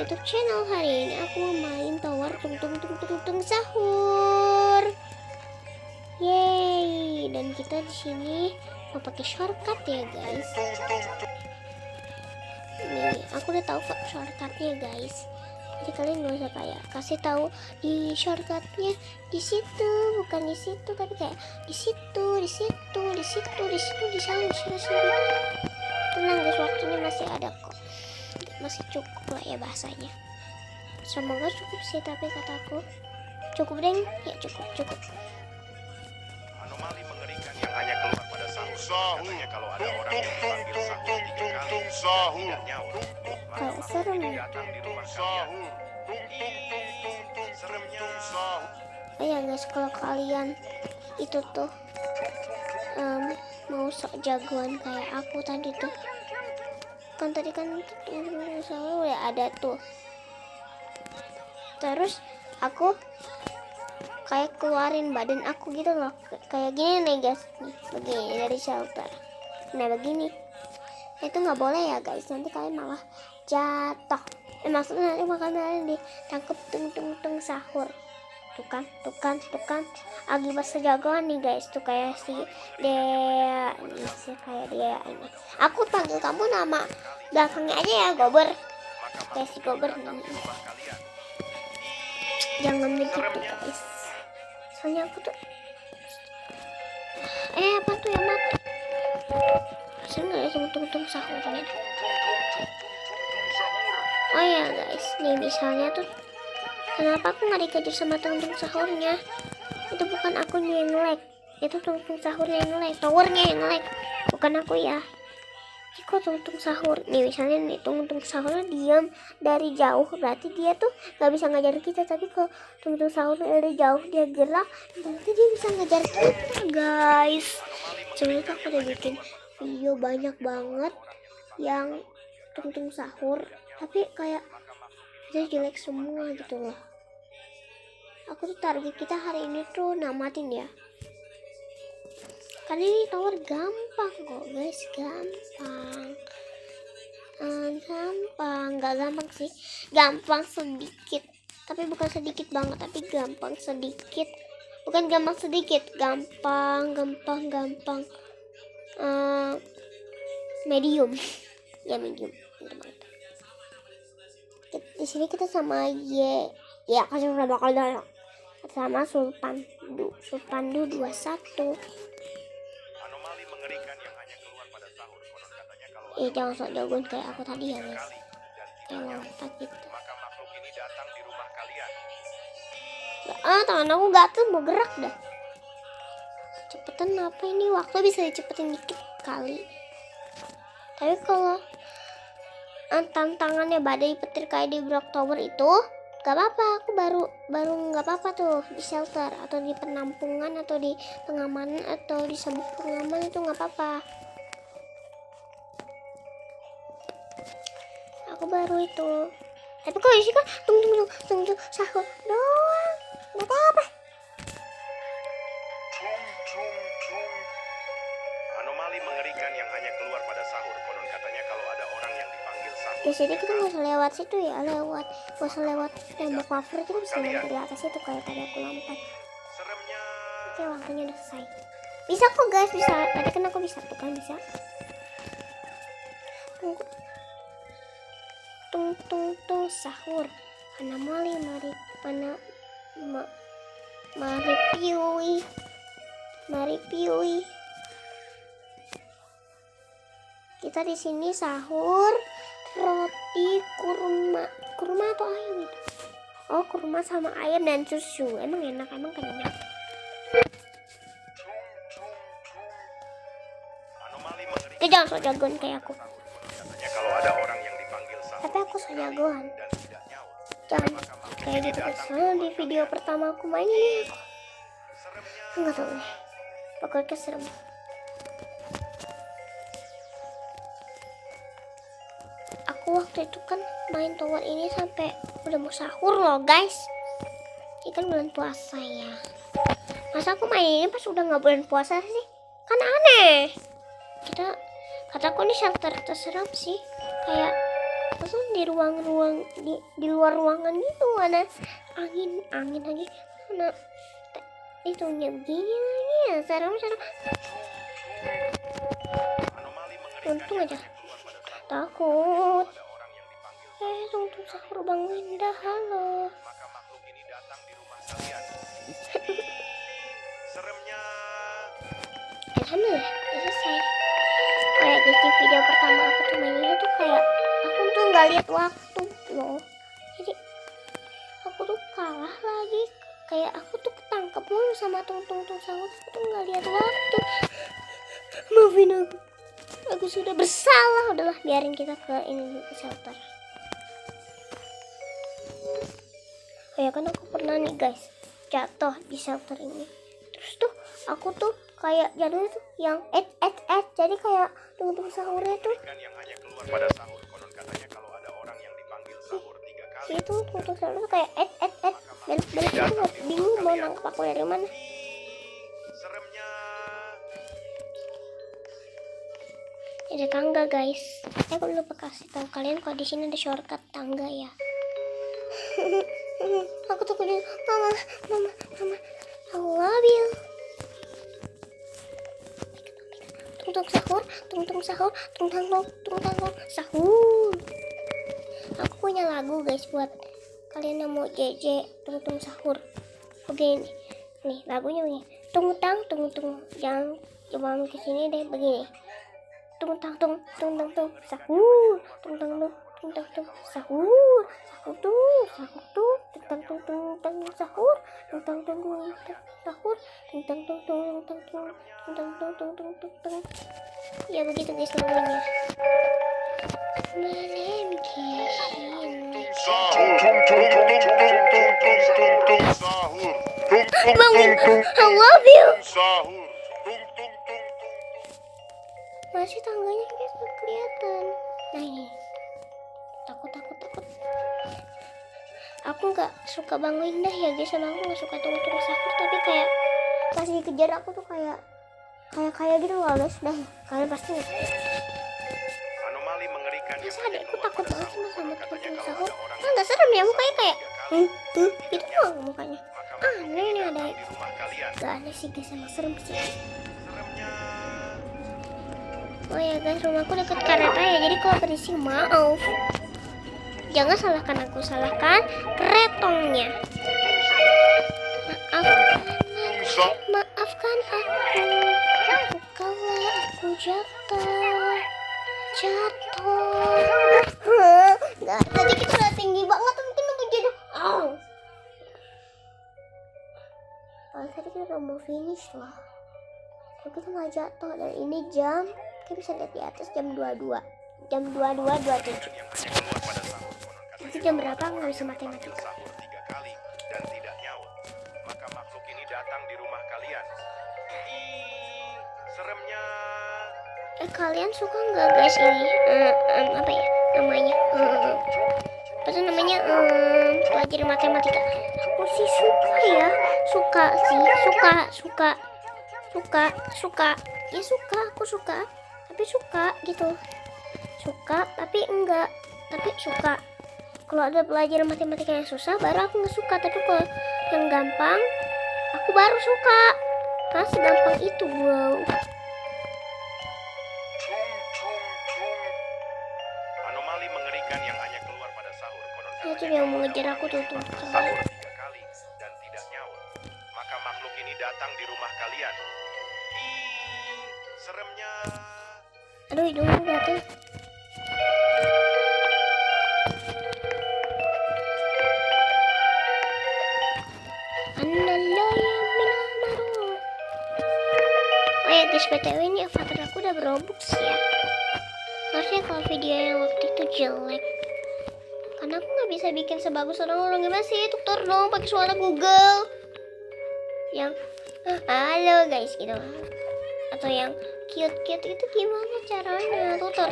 YouTube channel. Hari ini aku mau main tower tung sahur. Yeay, dan kita di sini mau pakai shortcut ya guys. Nih, aku udah tahu shortcutnya guys. Jadi kalian gak usah kayak kasih tahu di shortcutnya di situ, bukan di situ, tapi kayak di situ, di sana. Tenang guys, waktunya masih ada kok, masih cukup lah ya bahasanya. Semoga cukup sih, tapi kataku cukup deng, ya cukup. Anomali mengerikan yang hanya keluar pada sahur. Katanya kalau ada orang yang dipanggil sahur 3 kali tidak nyawa. Kayak serem ya. Datang di rumah kalian. Seremnya. Ya guys, kalau kalian itu tuh mau sok jagoan kayak aku tadi tuh, kan tadi kan sahur ya ada tuh. Terus aku kayak keluarin badan aku gitu loh, kayak gini nih guys, nih begini dari shelter. Nah begini, itu nggak boleh ya guys, nanti kalian malah jatuh. Maksudnya nanti kalian ditangkep tung sahur. Tuh kan akibat sejagoan nih guys, tuh kayak si Dea ini, kayak dia ini. Aku panggil kamu nama belakangnya aja ya, Gober, kayak si Gober namanya. Jangan begitu guys, soalnya aku tuh apa tuh yang mati? Saya nggak ya tung sahurnya. Oh ya guys, nih misalnya tuh kenapa aku nggak dikejar sama tung sahurnya? Itu bukan aku yang nge-lag, itu tung sahurnya yang nge-lag, towernya yang nge-lag, bukan aku ya. Kok tung sahur nih, misalnya nih tung sahurnya diam dari jauh, berarti dia tuh nggak bisa ngajar kita. Tapi kalau tung sahur dari jauh dia gerak, berarti dia bisa ngajar kita guys. Sebenarnya aku udah bikin video banyak banget yang tung sahur, tapi kayak dia jelek semua gitu loh. Aku tuh target kita hari ini tuh namatin ya, karena ini tower gampang kok guys, nggak gampang sih, gampang sedikit, tapi bukan sedikit banget, tapi gampang sedikit, bukan gampang sedikit, gampang medium ya, medium. Di sini kita sama ya kasih udah bakal dalam sama Sulpandu 21. Anomali mengerikan yang hanya keluar pada sahur. Konon katanya kalau Jangan sok jagoan kayak aku tadi ya guys, kayak lompat gitu. maka makhluk ini datang di rumah kalian. Tangan aku gatel mau gerak dah. Cepetan apa ini, waktu bisa dicepetin dikit kali. Tapi kalau tantangannya badai petir kayak di Block Tower itu gak apa-apa, aku baru gak apa-apa tuh di shelter atau di penampungan atau di pengamanan atau di sabuk pengaman, itu gak apa-apa. Aku baru itu. Tapi kalau di sini kan tunggu sahur doang, gak apa-apa. Anomali mengerikan yang hanya keluar pada sahur. Konon katanya kalau ada orang yang dipanggil sahur. Di sini kita nggak usah lewat situ ya, gak usah lewat tembok cover, kita bisa lewat dari atas itu kayak tadi aku lompat. Seremnya. Oke, waktunya udah selesai. Bisa kok guys, bisa. Tadi kan aku bisa tuh kan, bisa. Tung sahur. Anomali mari piui. Kita di sini sahur roti kurma atau ayam itu? Oh, kurma sama ayam dan susu. Emang enak, emang kenyang. Anomali mengerikan. Jangan sok jagoan kayak aku. Katanya kalau ada orang yang dipanggil sahur. Tapi aku sok jagoan. Dan tidak nyawa. Jangan kayak gitu guys. Soalnya di video pertama aku main ini aku nggak tahu nih. Pokoknya serem. Aku waktu itu kan main tower ini sampai udah mau sahur loh guys. Ini kan bulan puasa ya. Masa aku main ini pas udah nggak bulan puasa sih? Kan aneh. Kataku ini shelter terseram sih. Kayak maksudnya di ruang-ruang di luar ruangan gitu, ada angin lagi, mana itunya begini lagi ya, serem. Anomali mengerikan Untung yang aja. hanya keluar pada sahur Takut. kalau ada orang yang dipanggil Tungtung sahur Bang Winda, halo. maka makhluk ini datang di rumah kalian. Seremnya. Alhamdulillah udah selesai. Oh ya guys, di video pertama aku tuh mainnya tuh kayak aku tuh nggak lihat waktu loh, jadi aku tuh kalah lagi, kayak aku tuh ketangkep mulu sama tung sahur, aku tuh nggak lihat waktu. Maafin aku sudah bersalah. Udahlah, biarin kita ke ini, ke shelter. Oh ya kan aku pernah nih guys jatuh di shelter ini, terus tuh aku tuh kayak jatuh tuh yang jadi kayak tung sahurnya tuh Ikan yang hanya keluar pada sahur. Konon katanya kalau ada orang yang dipanggil sahur 3 kali. itu tung sahur tuh kayak balik itu nggak bingung mau nangkep aku dari mana. Seremnya. Ada tangga guys, aku lupa kasih tahu kalian kalau di sini ada shortcut tangga ya. Aku tuh kudu mama I love you. Tung sahur sahur. Aku punya lagu guys buat kalian yang mau JJ tung sahur. Begini nih lagunya begini, tung jangan coba ke sini deh, begini, tung sahur, tung sahur, ya begitu guys lagunya. Malam kishin Sahur. Tung sahur. Bang, I love you. Sahur. Masih tangganya guys nggak kelihatan. Nah ini takut. Aku nggak suka Bang Winda ya guys, sama aku nggak suka tung sahur, tapi kayak pas dikejar aku tuh kayak gitu loh guys. Dah kalian pasti ngerti. Anomali mengerikan yang Masa hanya adekku keluar takut pada banget sahur. sama Katanya tung kalau sahur. ada orang Nah nggak serem ya mukanya kayak tiga kali, itu doang mukanya. maka makhluk Aneh ini nih datang ada. di rumah kalian. Gak aneh sih guys, emang serem sih. Seremnya. Oh ya guys, rumahku deket kereta ya, jadi kalau berisik maaf. Jangan salahkan aku, salahkan keretongnya. Maafkan aku kalau aku jatuh. Nggak, tadi kita udah tinggi banget, mungkin aku jatuh. Tadi kita udah mau finish lah. Kalau kita nggak jatuh, dan ini jam, kita bisa lihat di atas jam 22. Jam 22.27. Yang hanya keluar pada sahur. Konon katanya Itu jam berapa? kalau Nggak bisa ada orang yang matematika. dipanggil sahur 3 kali dan tidak nyaut, maka makhluk ini datang di rumah kalian. Seremnya. Kalian suka nggak guys ini apa ya namanya apa tuh namanya pelajaran matematika? Aku sih suka ya, aku suka tapi suka gitu, tapi enggak, tapi suka. Kalau ada pelajaran matematika yang susah baru aku nggak suka, tapi kalau yang gampang aku baru suka. Masih gampang itu bro. Anomali mengerikan yang hanya keluar pada sahur. Konon Itu katanya yang kalau mau ada ngejar orang aku yang tuh dipanggil tuh. sahur 3 kali dan tidak nyaut, maka makhluk ini datang di rumah kalian. Seremnya. Aduh hidungku gatel. Oh ya guys, btw ini avatar aku udah berobux ya. Maksudnya kalau video yang waktu itu jelek, karena aku nggak bisa bikin sebagus orang-orang. Gimana sih, tutor dong pakai suara Google yang halo guys gitu, atau yang cute itu gimana caranya? Tutor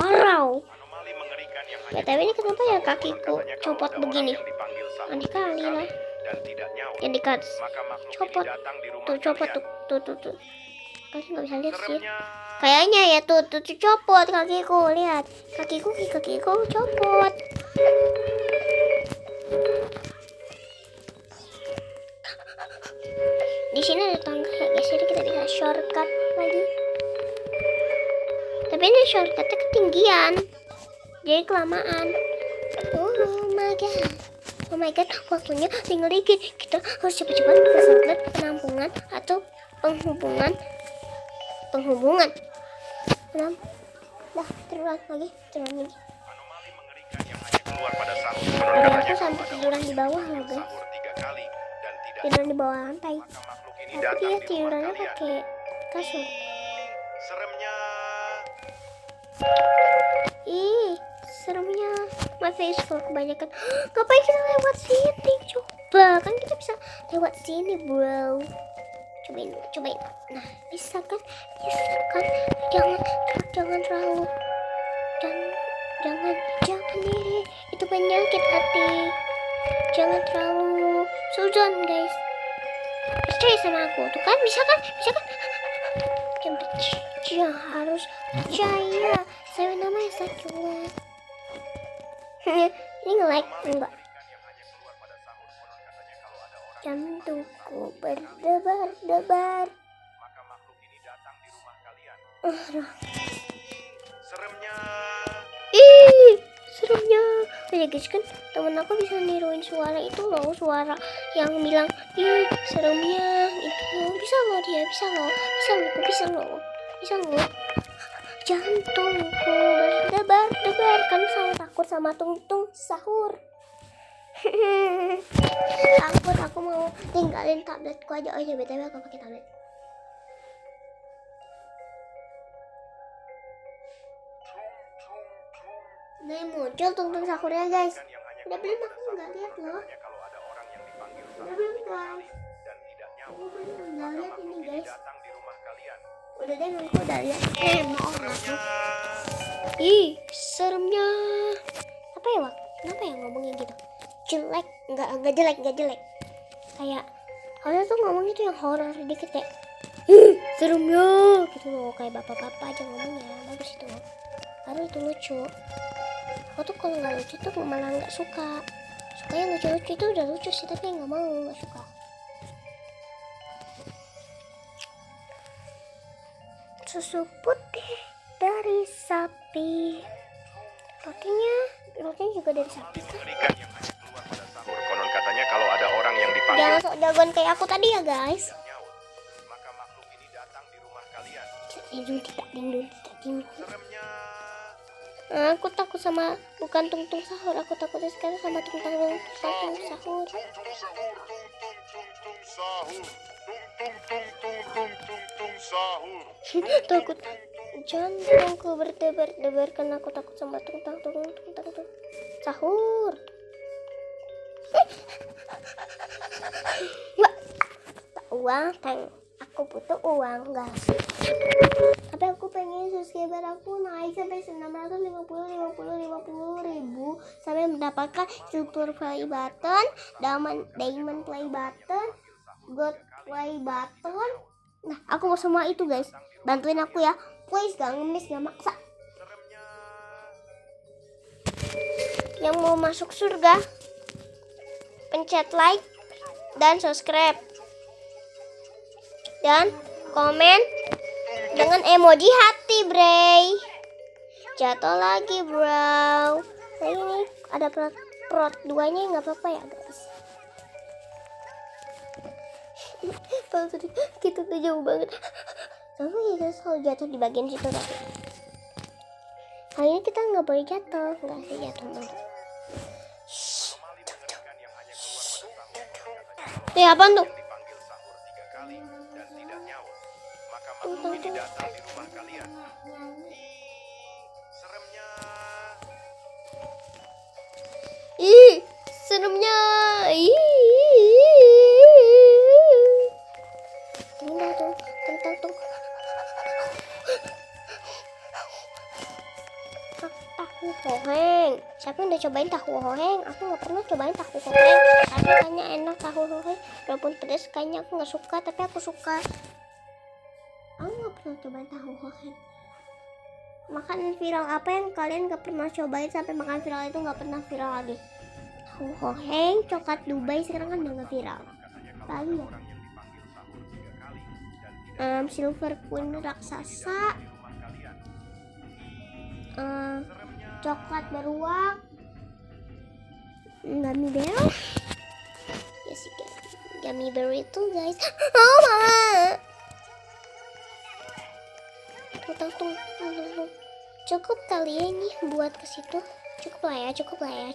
parau. Anomali mengerikan yang hanya btw ini kenapa ya sahur. kakiku Konon katanya kalau copot ada orang begini? yang dipanggil sahur Aneh 3 kali kali lah dan tidak nyaut, yang dikat maka makhluk copot ini datang di rumah tuh, copot kalian. tuh Kalian nggak bisa lihat sih. Seremnya. Kayaknya ya tuh copot kakiku, lihat kakiku copot. Di sini ada tangga ya guys, jadi kita bisa shortcut lagi. Tapi ini shortcutnya ketinggian, jadi kelamaan. Oh my god, waktunya tinggal dikit. Kita harus cepat-cepat ke satelit penampungan atau penghubungan. Dah, terulang lagi. Anomali mengerikan yang hanya keluar pada sahur. Tadi Konon aku katanya sampai kalau tiduran ada di orang bawah yang loh guys, sahur 3 kali dan tidak tiduran di bawah lantai. maka makhluk ini Tapi datang dia di rumah tidurannya kalian. pakai kasur. Seremnya. Ih, seremnya. My face kalau kebanyakan. Ngapain kita lewat sini? Coba, kan kita bisa lewat sini, bro. Cobain. Nah, bisa kan? Jangan terlalu. Jangan diri. Itu penyakit hati. Jangan terlalu sujon, guys. Percaya sama aku. Tuh kan, bisa kan? Jangan harus percaya. Saya namanya Sakila. Ini nge-like enggak? Jantungku berdebar-debar. Maka makhluk ini datang di rumah kalian. Seremnya. Ih, seremnya. Ya guys, kan temen aku bisa niruin suara itu loh, suara yang bilang ih seremnya itu loh. Bisa loh. Jantungku berdebar-debar kan selalu takut sama tung sahur. Takut, aku mau tinggalin tabletku aja. Oh iya, BTW aku pakai tablet. Nah, muncul tung sahurnya guys. Udah belum, aku nggak lihat loh. Kalau ada orang yang dipanggil Udah belum guys. dan tidak nyawa, Aku belum nggak lihat ini guys. datang di rumah kalian. Udah deh, aku udah lihat. Mau langsung. Ih, seremnya. Apa ya, Wak? Kenapa ya ngomongnya gitu? Jelek, enggak jelek. Kayak harusnya tuh ngomongnya tuh yang horor sedikit kayak seremnya gitu loh, kayak bapak-bapak aja ngomongnya. Bagus itu loh. Baru itu lucu. Aku tuh kalau nggak lucu tuh malah nggak suka. Sukanya lucu-lucu itu udah lucu sih, tapi nggak suka. Susu putih dari sapi. Rotinya juga dari sapi kan? Mengerikan yang hanya keluar pada sahur. Konon katanya kalau ada orang yang dipanggil Jangan sok jagoan kayak aku tadi ya guys. nyawa, maka makhluk ini datang di rumah kalian. Tidak tidur. Seremnya. Aku takut sama bukan tung sahur. Aku takutnya sekarang sama tung sahur. Tung sahur. Takut jantungku berdebar-debar karena aku takut sama tung sahur. Uang, aku butuh uang guys. Tapi aku pengen subscriber aku naik sampai 950.000 sampai mendapatkan silver play button, diamond play button, gold play button. Nah, aku mau semua itu guys. Bantuin aku ya, please, gak ngemis, gak maksa. Yang mau masuk surga, pencet like dan subscribe dan komen dengan emoji hati, Bray. Jatuh lagi, bro. Nah, ini ada prot 2-nya, nggak apa-apa ya guys. Kalau tadi kita tuh jauh banget, sama kita selalu jatuh di bagian situ tadi. Kali ini kita nggak boleh jatuh, nggak sih jatuh banget. Apaan tuh? Dipanggil sahur 3 kali dan tidak nyawa, maka makhluk ini datang di rumah kalian. Seremnya. Ih, seremnya. Ini tuh, tentang tahu horeng. Siapa yang udah cobain tahu horeng? Aku nggak pernah cobain tahu horeng. Tapi kayaknya enak tahu horeng. Walaupun pedas, kayaknya aku nggak suka. Tapi aku suka. Aku nggak Tuh, cobain tahu hohen. Makanan viral apa yang kalian gak pernah cobain sampai makan viral itu gak pernah viral lagi? Tahu hohen, coklat Dubai sekarang kan udah gak viral. Lagi ya. Silver Queen raksasa. Coklat beruang. Gummy bear. Ya sih, gummy bear itu guys. Oh mama. Tunggu. Cukup kali ya ini buat ke situ. Cukup lah ya.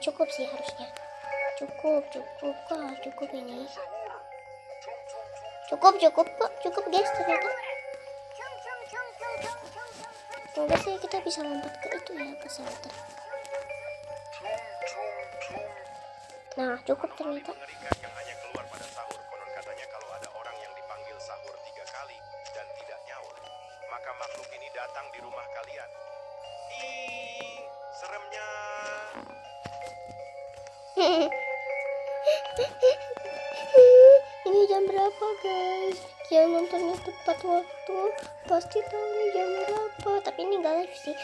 Cukup sih harusnya. Cukup ini. Cukup kok. Cukup guys ternyata. Semoga sih kita bisa lompat ke itu ya, ke shelter. Nah, cukup ternyata. Mengerikan yang hanya keluar pada sahur. Konon katanya kalau ada orang yang dipanggil sahur 3 kali dan tidak nyaut, maka makhluk ini datang di rumah kalian. Ih, seremnya. Ini jam berapa guys? Jangan nontonnya tepat waktu. Pasti tahu ini jam berapa. Tapi ini gak live sih.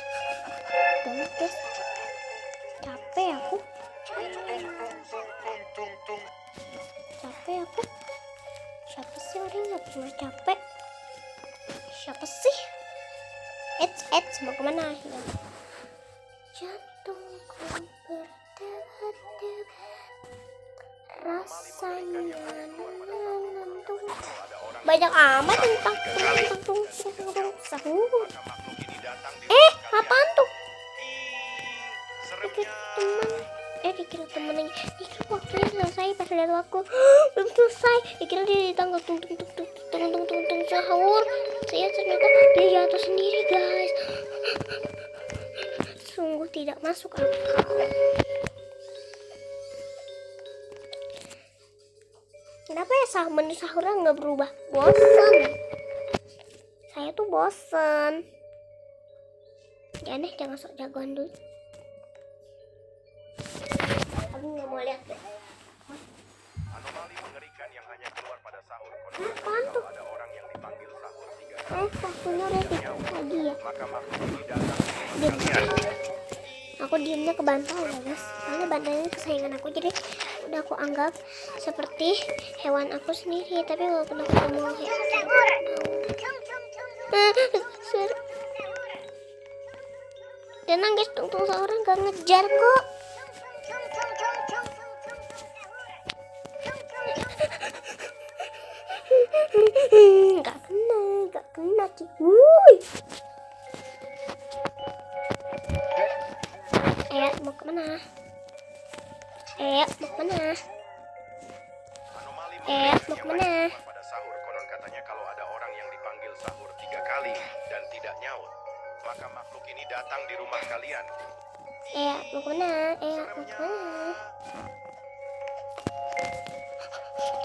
Banget guys. Capek aku. Siapa sih orang yang gak pernah capek? Siapa sih? Eits, mau kemana ya? Jantungku berdebar-debar, rasanya ngantuk. Banyak amat tentang sahur. Apaan tuh? Dikira temennya. Dikira waktunya selesai, pas lihat aku belum selesai. Dikira dia ditanggal tung sahur. Saya ternyata dia jatuh sendiri guys. Sungguh tidak masuk akal. Kenapa ya menu sahurnya nggak berubah? Bosen. Saya tuh bosen. Ya deh, jangan sok jagoan dulu. Aku nggak mau lihat deh. Anomali mengerikan yang hanya keluar pada sahur. Apaan tuh? Ada orang yang dipanggil sahur 3 kali. Waktunya udah lagi ya. Maka makhluk ini datang. Aku diamnya ke bantal ya guys, karena bantalnya kesayangan aku, jadi udah aku anggap seperti hewan aku sendiri. Tapi walaupun aku mau tenang guys, tunggu seorang gak ngejar kok. Gak kena sih. Wuih. Mau kemana? Anomali Mau kemana? pada sahur. Konon katanya kalau ada orang yang dipanggil sahur 3 kali dan tidak nyaut, maka makhluk ini datang di rumah kalian. Mau kemana?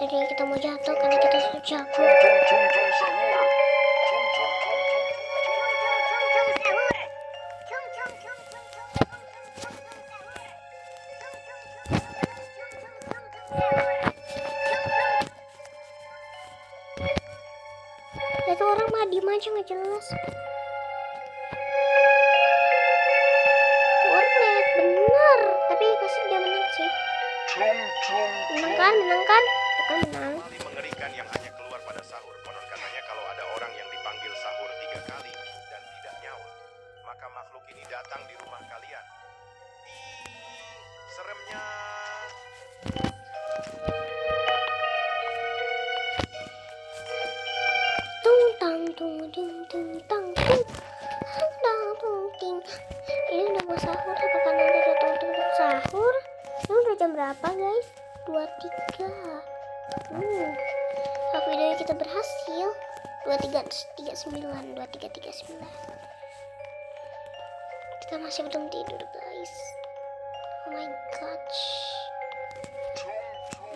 Tadi kita mau jatuh karena kita sudah jago. Itu orang mah diem aja nggak jelas. Warnet bener, tapi pasti dia menang sih. Menang kan? Bukan menang. Anomali mengerikan yang hanya keluar pada sahur. Konon katanya kalau ada orang yang dipanggil sahur 3 kali dan tidak nyaut, maka makhluk ini datang di rumah kalian. Seremnya. Ini udah mau sahur. Apakah nanti ada tung sahur? Ini udah jam berapa guys? 23. Videonya kita berhasil. 2339. Kita masih belum tidur guys. Oh my gosh.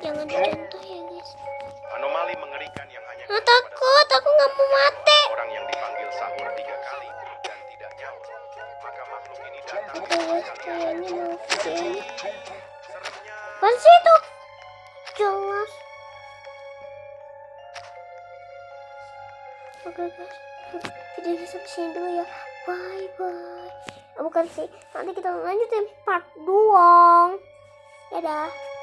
Jangan dicontoh ya guys. Anomali mengerikan yang hanya Takut, aku nggak mau mati. orang yang dipanggil sahur 3 kali dan tidak nyaut, maka makhluk ini datang. Oke guys, kayaknya mati. Seremnya. Apaan sih itu? Jelas. Oke guys. videonya sampai sini dulu ya. Bye bye. Bukan sih, nanti kita lanjutin part 2. Dadah.